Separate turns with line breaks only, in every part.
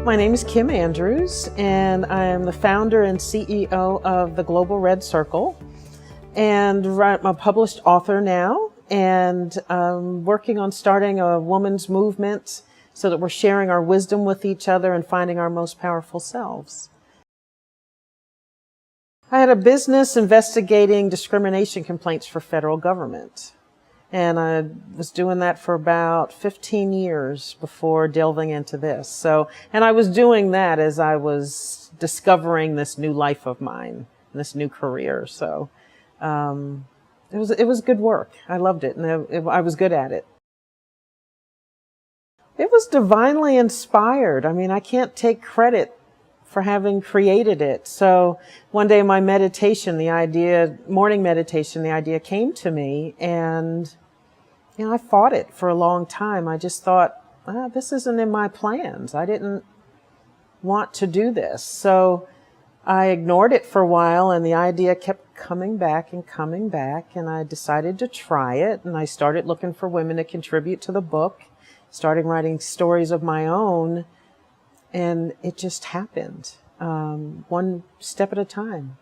My name is Kim Andrews, and I am the founder and CEO of the Global Red Circle. And I'm a published author now, and working on starting a women's movement so that we're sharing our wisdom with each other and finding our most powerful selves. I had a business investigating discrimination complaints for federal government. And I was doing that for about 15 years before delving into this. And I was doing that as I was discovering this new life of mine, this new career. So, it was good work. I loved it, and I was good at it. It was divinely inspired. I mean, I can't take credit for having created it. So one day my morning meditation, the idea came to me, and I fought it for a long time. I just thought, this isn't in my plans. I didn't want to do this. So I ignored it for a while, and the idea kept coming back, and I decided to try it, and I started looking for women to contribute to the book, started writing stories of my own, and it just happened, one step at a time.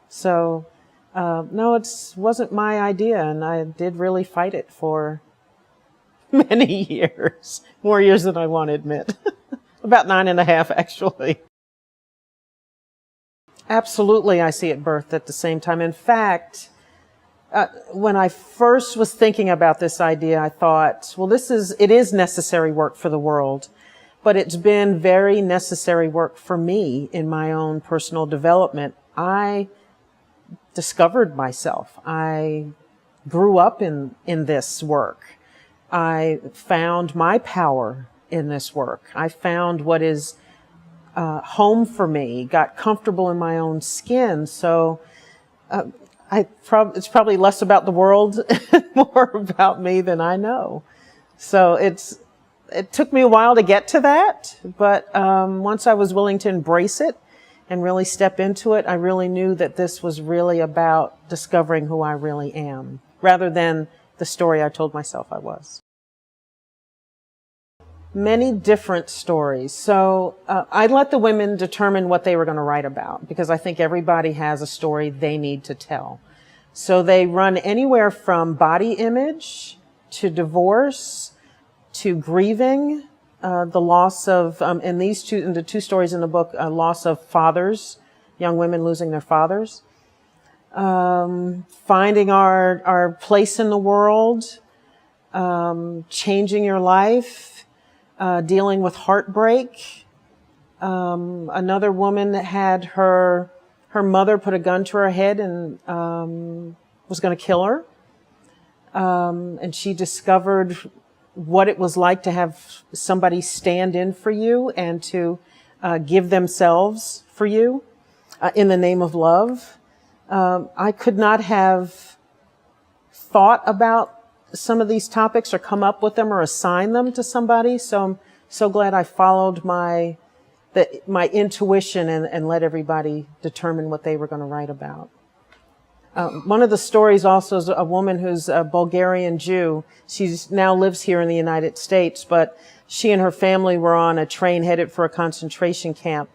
So no, it wasn't my idea, and I did really fight it for many years, more years than I want to admit. About 9.5, actually. Absolutely, I see it birthed at the same time. In fact, when I first was thinking about this idea, I thought, well, it is necessary work for the world, but it's been very necessary work for me in my own personal development. I discovered myself. I grew up in this work. I found my power in this work. I found what is home for me, got comfortable in my own skin. So it's probably less about the world, more about me than I know. So it took me a while to get to that, but once I was willing to embrace it and really step into it, I really knew that this was really about discovering who I really am, rather than the story I told myself I was. Many different stories. So I let the women determine what they were going to write about, because I think everybody has a story they need to tell. So they run anywhere from body image to divorce to grieving, the loss of, in the two stories in the book, loss of fathers, young women losing their fathers, finding our place in the world, changing your life, dealing with heartbreak. Another woman that had her mother put a gun to her head and was going to kill her, and she discovered what it was like to have somebody stand in for you and to give themselves for you in the name of love. I could not have thought about some of these topics or come up with them or assign them to somebody. So I'm so glad I followed my intuition and let everybody determine what they were going to write about. One of the stories also is a woman who's a Bulgarian Jew. She now lives here in the United States, but she and her family were on a train headed for a concentration camp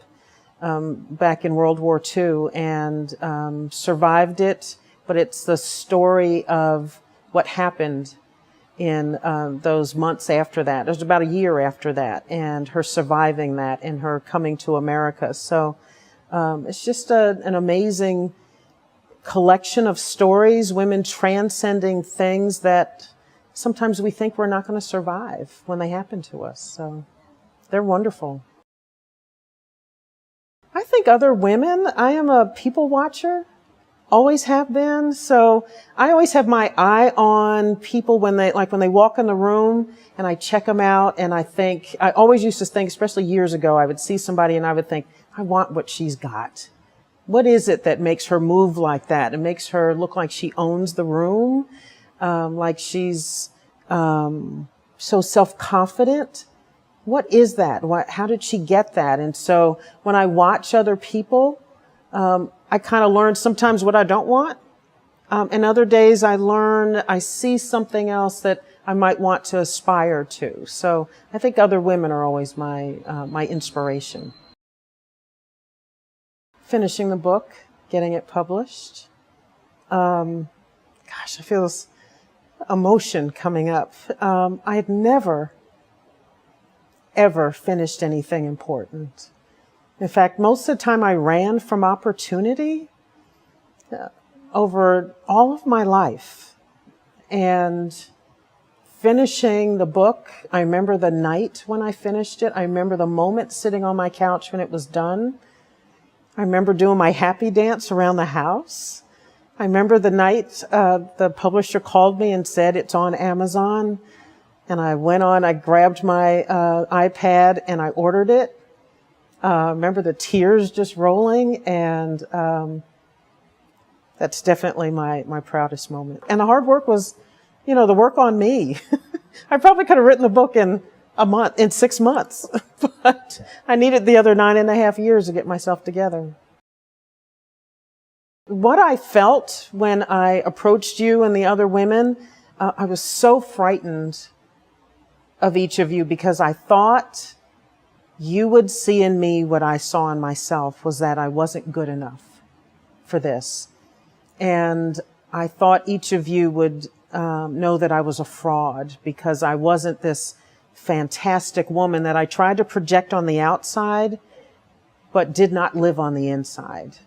back in World War II and survived it. But it's the story of what happened in those months after that. It was about a year after that, and her surviving that and her coming to America. So it's just an amazing collection of stories, women transcending things that sometimes we think we're not going to survive when they happen to us. So they're wonderful. I think other women, I am a people watcher, always have been. So I always have my eye on people when they walk in the room, and I check them out, and I always used to think, especially years ago, I would see somebody and I would think, I want what she's got. What is it that makes her move like that? It makes her look like she owns the room, like she's so self-confident. What is that? How did she get that? And so when I watch other people, I kind of learn sometimes what I don't want. And other days I see something else that I might want to aspire to. So I think other women are always my inspiration. Finishing the book, getting it published. I feel this emotion coming up. I had never, ever finished anything important. In fact, most of the time I ran from opportunity over all of my life. And finishing the book, I remember the night when I finished it. I remember the moment sitting on my couch when it was done. I remember doing my happy dance around the house. I remember the night the publisher called me and said it's on Amazon. And I went on, I grabbed my iPad and I ordered it. I remember the tears just rolling, and that's definitely my proudest moment. And the hard work was, the work on me. I probably could have written the book in 6 months, but I needed the other 9.5 years to get myself together. What I felt when I approached you and the other women, I was so frightened of each of you because I thought you would see in me what I saw in myself, was that I wasn't good enough for this. And I thought each of you would know that I was a fraud because I wasn't this fantastic woman that I tried to project on the outside, but did not live on the inside.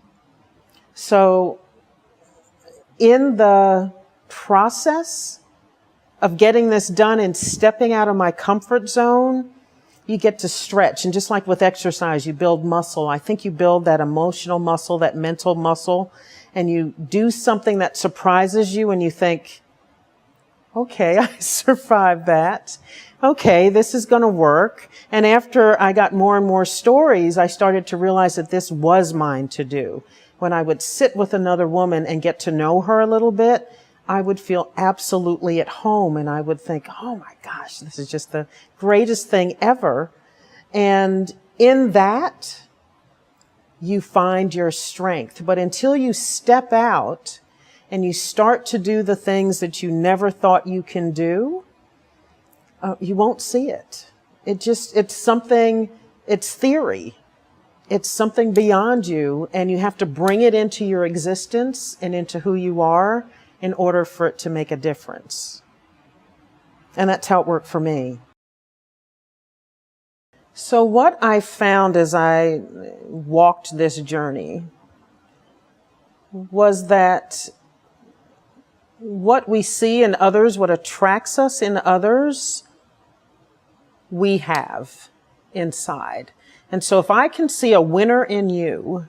So in the process of getting this done and stepping out of my comfort zone, you get to stretch. And just like with exercise, you build muscle. I think you build that emotional muscle, that mental muscle, and you do something that surprises you and you think, okay, I survived that. Okay, this is going to work. And after I got more and more stories, I started to realize that this was mine to do. When I would sit with another woman and get to know her a little bit, I would feel absolutely at home, and I would think, oh my gosh, this is just the greatest thing ever. And in that, you find your strength. But until you step out and you start to do the things that you never thought you can do, you won't see it. It's something, it's theory. It's something beyond you, and you have to bring it into your existence and into who you are in order for it to make a difference. And that's how it worked for me. So what I found as I walked this journey was that what we see in others, what attracts us in others, we have inside. And so if I can see a winner in you,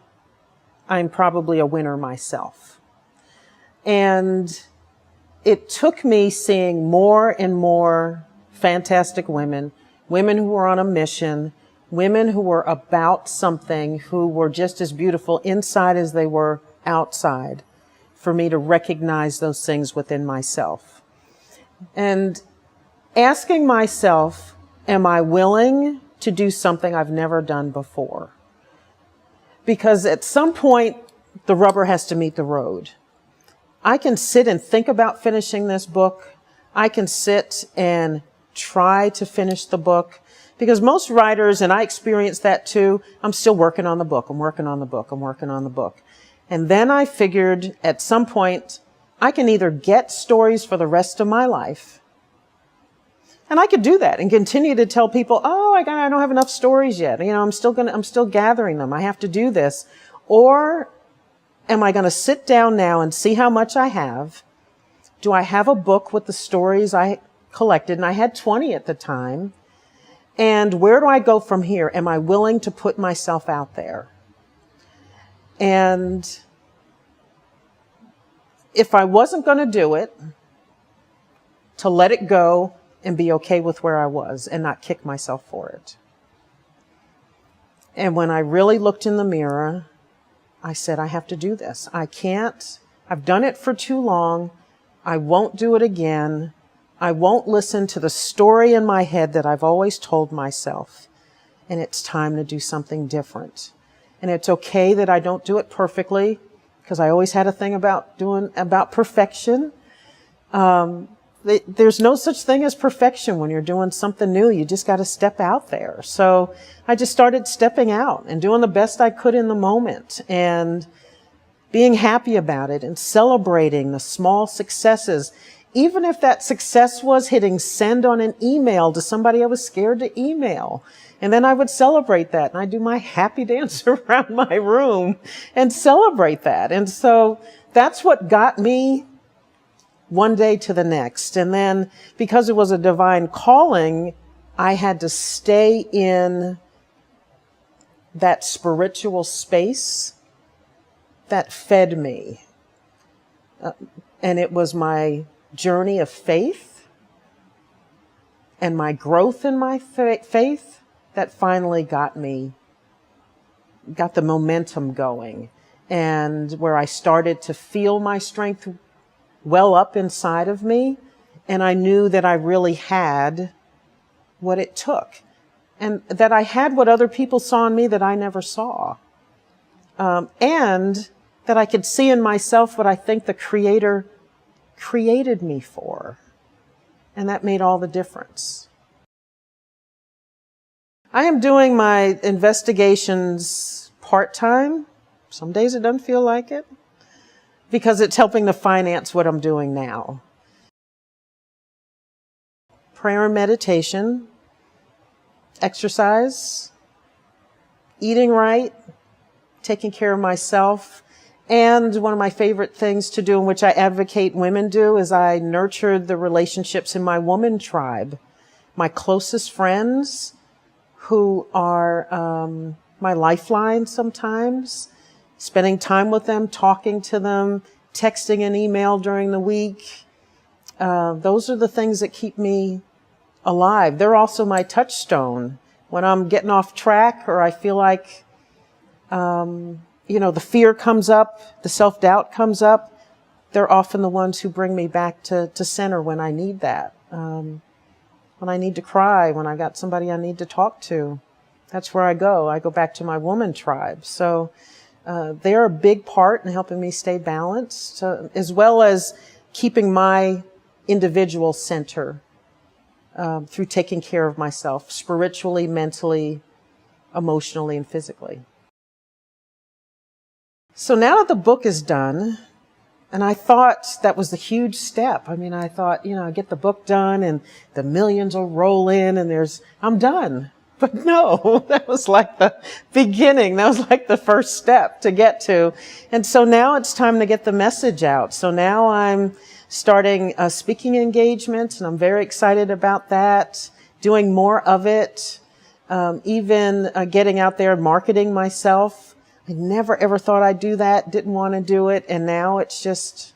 I'm probably a winner myself. And it took me seeing more and more fantastic women, women who were on a mission, women who were about something, who were just as beautiful inside as they were outside, for me to recognize those things within myself. And asking myself, am I willing to do something I've never done before? Because at some point, the rubber has to meet the road. I can sit and think about finishing this book. I can sit and try to finish the book. Because most writers, and I experienced that too, I'm still working on the book. I'm working on the book. I'm working on the book. And then I figured at some point, I can either get stories for the rest of my life, and I could do that and continue to tell people, oh, I don't have enough stories yet. I'm still gathering them. I have to do this. Or am I going to sit down now and see how much I have? Do I have a book with the stories I collected? And I had 20 at the time. And where do I go from here? Am I willing to put myself out there? And if I wasn't going to do it, to let it go and be okay with where I was and not kick myself for it. And when I really looked in the mirror, I said, I have to do this. I can't. I've done it for too long. I won't do it again. I won't listen to the story in my head that I've always told myself. And it's time to do something different. And it's okay that I don't do it perfectly. because I always had a thing about perfection. There's no such thing as perfection when you're doing something new. You just got to step out there. So I just started stepping out and doing the best I could in the moment and being happy about it and celebrating the small successes. Even if that success was hitting send on an email to somebody I was scared to email. And then I would celebrate that. And I'd do my happy dance around my room and celebrate that. And so that's what got me one day to the next. And then because it was a divine calling, I had to stay in that spiritual space that fed me. And it was my journey of faith and my growth in my faith that finally got the momentum going, and where I started to feel my strength well up inside of me. And I knew that I really had what it took, and that I had what other people saw in me that I never saw. And that I could see in myself what I think the Creator created me for. And that made all the difference. I am doing my investigations part-time. Some days it doesn't feel like it, because it's helping to finance what I'm doing now. Prayer and meditation, exercise, eating right, taking care of myself. And one of my favorite things to do, and which I advocate women do, is I nurtured the relationships in my woman tribe. My closest friends, who are my lifeline sometimes, spending time with them, talking to them, texting an email during the week. Those are the things that keep me alive. They're also my touchstone. When I'm getting off track, or I feel like, the fear comes up, the self-doubt comes up, they're often the ones who bring me back to center when I need that. When I need to cry, when I got somebody I need to talk to, that's where I go. I go back to my woman tribe. So they're a big part in helping me stay balanced, as well as keeping my individual center through taking care of myself spiritually, mentally, emotionally, and physically. So now that the book is done, and I thought that was the huge step. I mean, I thought, I get the book done and the millions will roll in and I'm done. But no, that was like the beginning. That was like the first step to get to. And so now it's time to get the message out. So now I'm starting speaking engagements, and I'm very excited about that, doing more of it, even getting out there and marketing myself. I never ever thought I'd do that, didn't want to do it, and now it's just,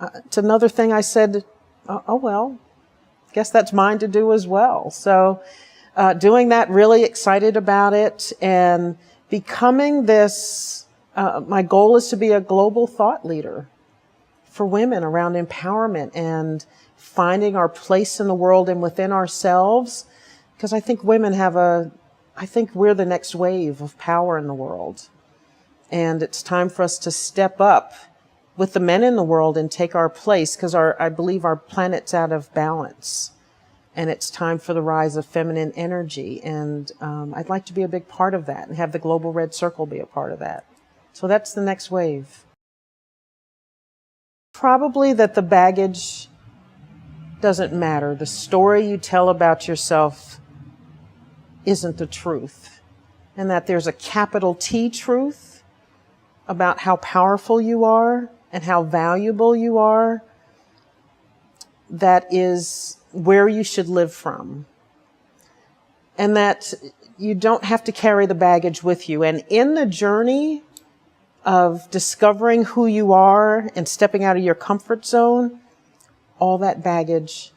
it's another thing I said, oh well, guess that's mine to do as well. So doing that, really excited about it, and becoming this, my goal is to be a global thought leader for women around empowerment and finding our place in the world and within ourselves, because I think women I think we're the next wave of power in the world. And it's time for us to step up with the men in the world and take our place, because I believe our planet's out of balance. And it's time for the rise of feminine energy. And I'd like to be a big part of that and have the Global Red Circle be a part of that. So that's the next wave. Probably that the baggage doesn't matter. The story you tell about yourself isn't the truth, and that there's a capital T truth about how powerful you are and how valuable you are, that is where you should live from, and that you don't have to carry the baggage with you. And in the journey of discovering who you are and stepping out of your comfort zone, all that baggage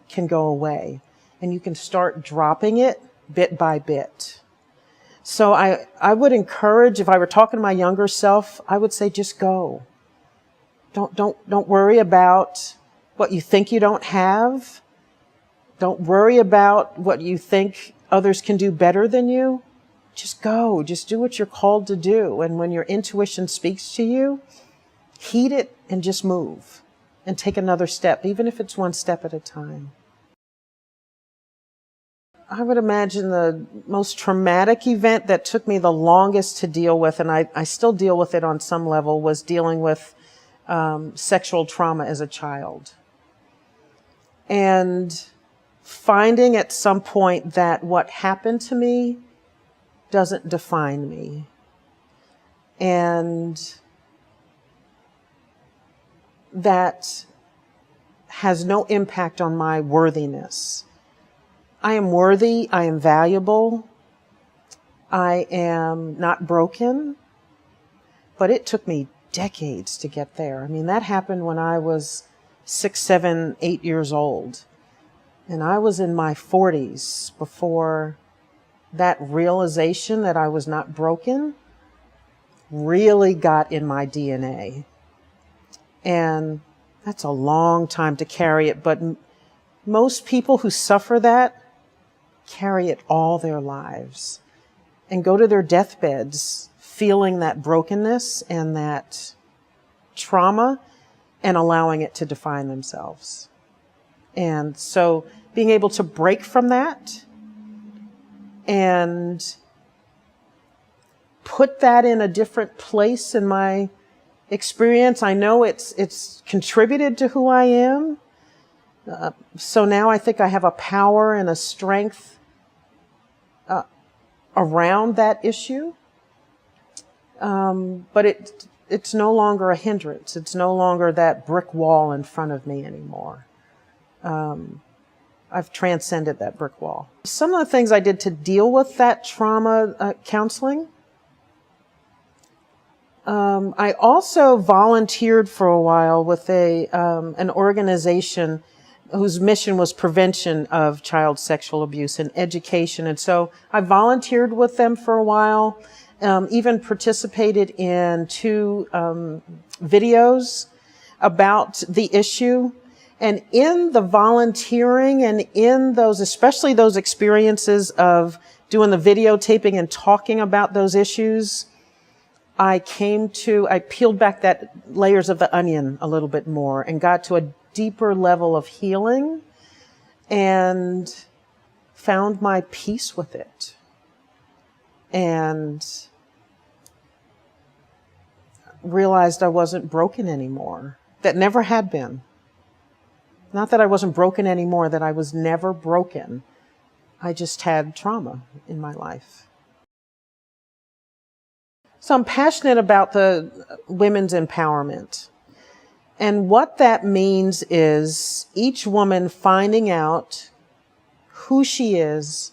can go away, and you can start dropping it bit by bit. So I would encourage, if I were talking to my younger self, I would say just go. Don't worry about what you think you don't have. Don't worry about what you think others can do better than you. just go, just do what you're called to do. And when your intuition speaks to you, heed it and just move and take another step, even if it's one step at a time. I would imagine the most traumatic event that took me the longest to deal with, and I still deal with it on some level, was dealing with sexual trauma as a child. And finding at some point that what happened to me doesn't define me. And that has no impact on my worthiness. I am worthy, I am valuable, I am not broken, but it took me decades to get there. I mean, that happened when I was 6, 7, 8 years old. And I was in my 40s before that realization that I was not broken really got in my DNA. And that's a long time to carry it, but most people who suffer that carry it all their lives and go to their deathbeds feeling that brokenness and that trauma and allowing it to define themselves. And so being able to break from that and put that in a different place in my experience, I know it's contributed to who I am. So now I think I have a power and a strength around that issue. But it's no longer a hindrance. It's no longer that brick wall in front of me anymore. I've transcended that brick wall. Some of the things I did to deal with that trauma, counseling. I also volunteered for a while with an organization whose mission was prevention of child sexual abuse and education. And so I volunteered with them for a while, even participated in 2 videos about the issue. And in the volunteering and in those, especially those experiences of doing the videotaping and talking about those issues, I peeled back that layers of the onion a little bit more and got to a deeper level of healing and found my peace with it. And realized I wasn't broken anymore. That never had been. Not that I wasn't broken anymore, that I was never broken. I just had trauma in my life. So I'm passionate about the women's empowerment. And what that means is each woman finding out who she is,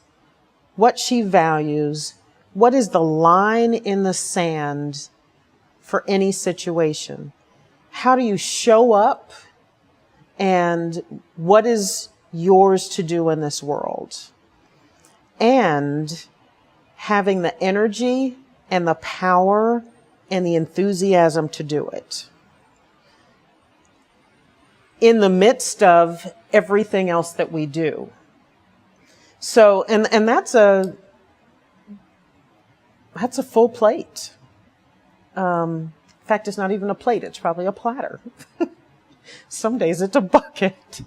what she values, what is the line in the sand for any situation. How do you show up, and what is yours to do in this world? And having the energy and the power and the enthusiasm to do it in the midst of everything else that we do. So, and that's a full plate. In fact, it's not even a plate, it's probably a platter. Some days it's a bucket.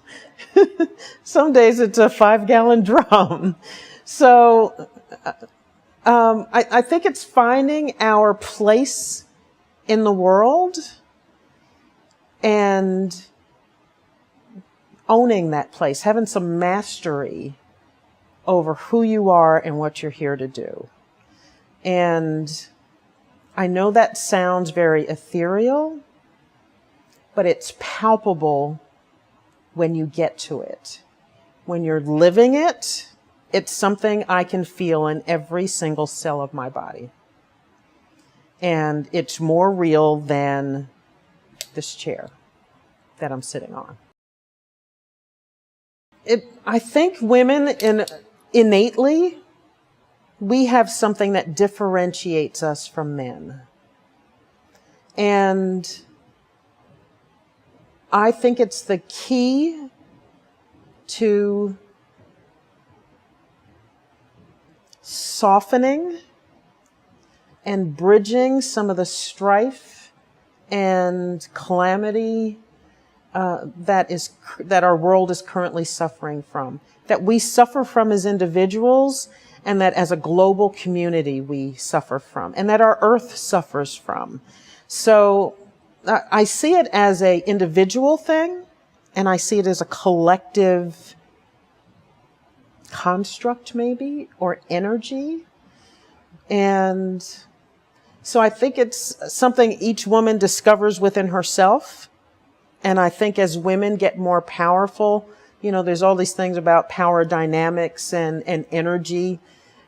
Some days it's a 5-gallon drum. So, I think it's finding our place in the world and owning that place, having some mastery over who you are and what you're here to do. And I know that sounds very ethereal, but it's palpable when you get to it. When you're living it, it's something I can feel in every single cell of my body. And it's more real than this chair that I'm sitting on. I think women innately, we have something that differentiates us from men. And I think it's the key to softening and bridging some of the strife and calamity that our world is currently suffering from, that we suffer from as individuals, and that as a global community we suffer from, and that our earth suffers from. So I see it as an individual thing, and I see it as a collective construct, maybe, or energy. And so I think it's something each woman discovers within herself. And I think as women get more powerful, you know, there's all these things about power dynamics and energy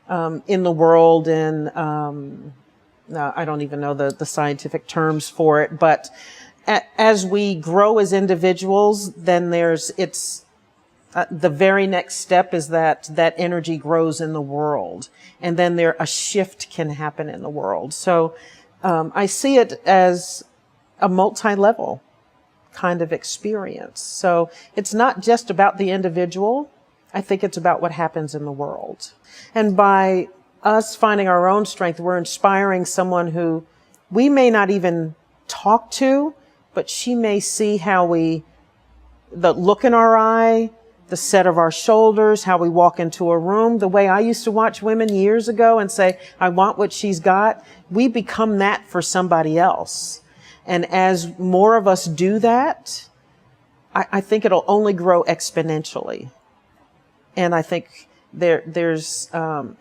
in the world. And I don't even know the scientific terms for it. But as we grow as individuals, then the very next step is that energy grows in the world. And then a shift can happen in the world. So I see it as a multi-level kind of experience. So it's not just about the individual. I think it's about what happens in the world. And by us finding our own strength, we're inspiring someone who we may not even talk to, but she may see how the look in our eye, the set of our shoulders, how we walk into a room, the way I used to watch women years ago and say, I want what she's got. We become that for somebody else. And as more of us do that, I think it'll only grow exponentially. And I think it'll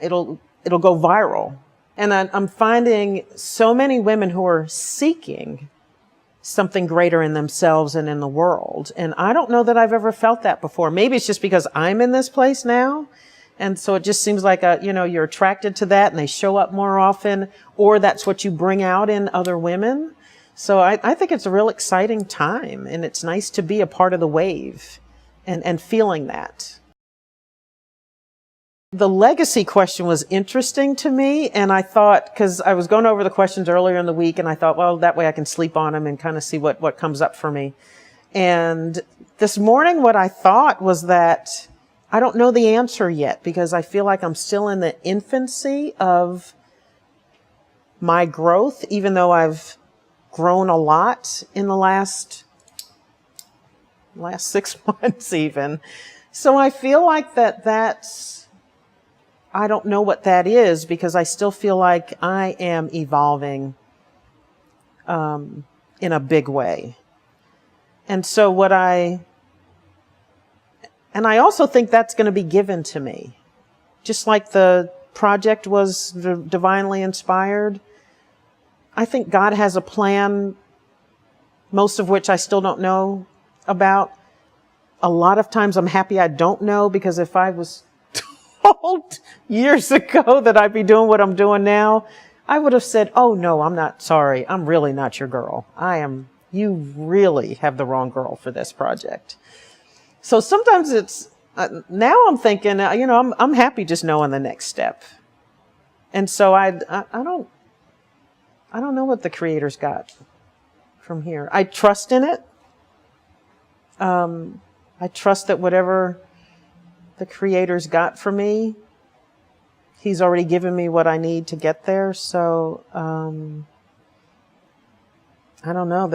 go viral. And I'm finding so many women who are seeking something greater in themselves and in the world. And I don't know that I've ever felt that before. Maybe it's just because I'm in this place now. And so it just seems like you're attracted to that and they show up more often, or that's what you bring out in other women. So I think it's a real exciting time, and it's nice to be a part of the wave and feeling that. The legacy question was interesting to me, and I thought, because I was going over the questions earlier in the week, and I thought, well, that way I can sleep on them and kind of see what comes up for me. And this morning, what I thought was that I don't know the answer yet, because I feel like I'm still in the infancy of my growth, even though I've grown a lot in the last 6 months even. So I feel like that's, I don't know what that is, because I still feel like I am evolving in a big way. And so I also think that's going to be given to me. Just like the project was divinely inspired, I think God has a plan, most of which I still don't know about. A lot of times I'm happy I don't know, because if I was told years ago that I'd be doing what I'm doing now, I would have said, oh no, I'm not, sorry, I'm really not your girl. You really have the wrong girl for this project. So sometimes it's, now I'm thinking, I'm happy just knowing the next step. And so I don't know what the Creator's got from here. I trust in it. I trust that whatever the Creator's got for me, He's already given me what I need to get there. So, I don't know.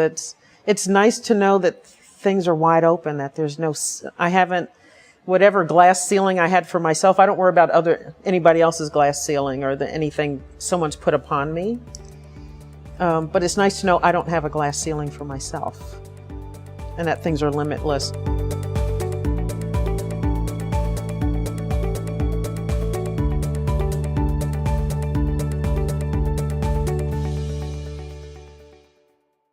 It's nice to know that things are wide open, that there's whatever glass ceiling I had for myself, I don't worry about anybody else's glass ceiling or anything someone's put upon me. But it's nice to know I don't have a glass ceiling for myself, and that things are limitless.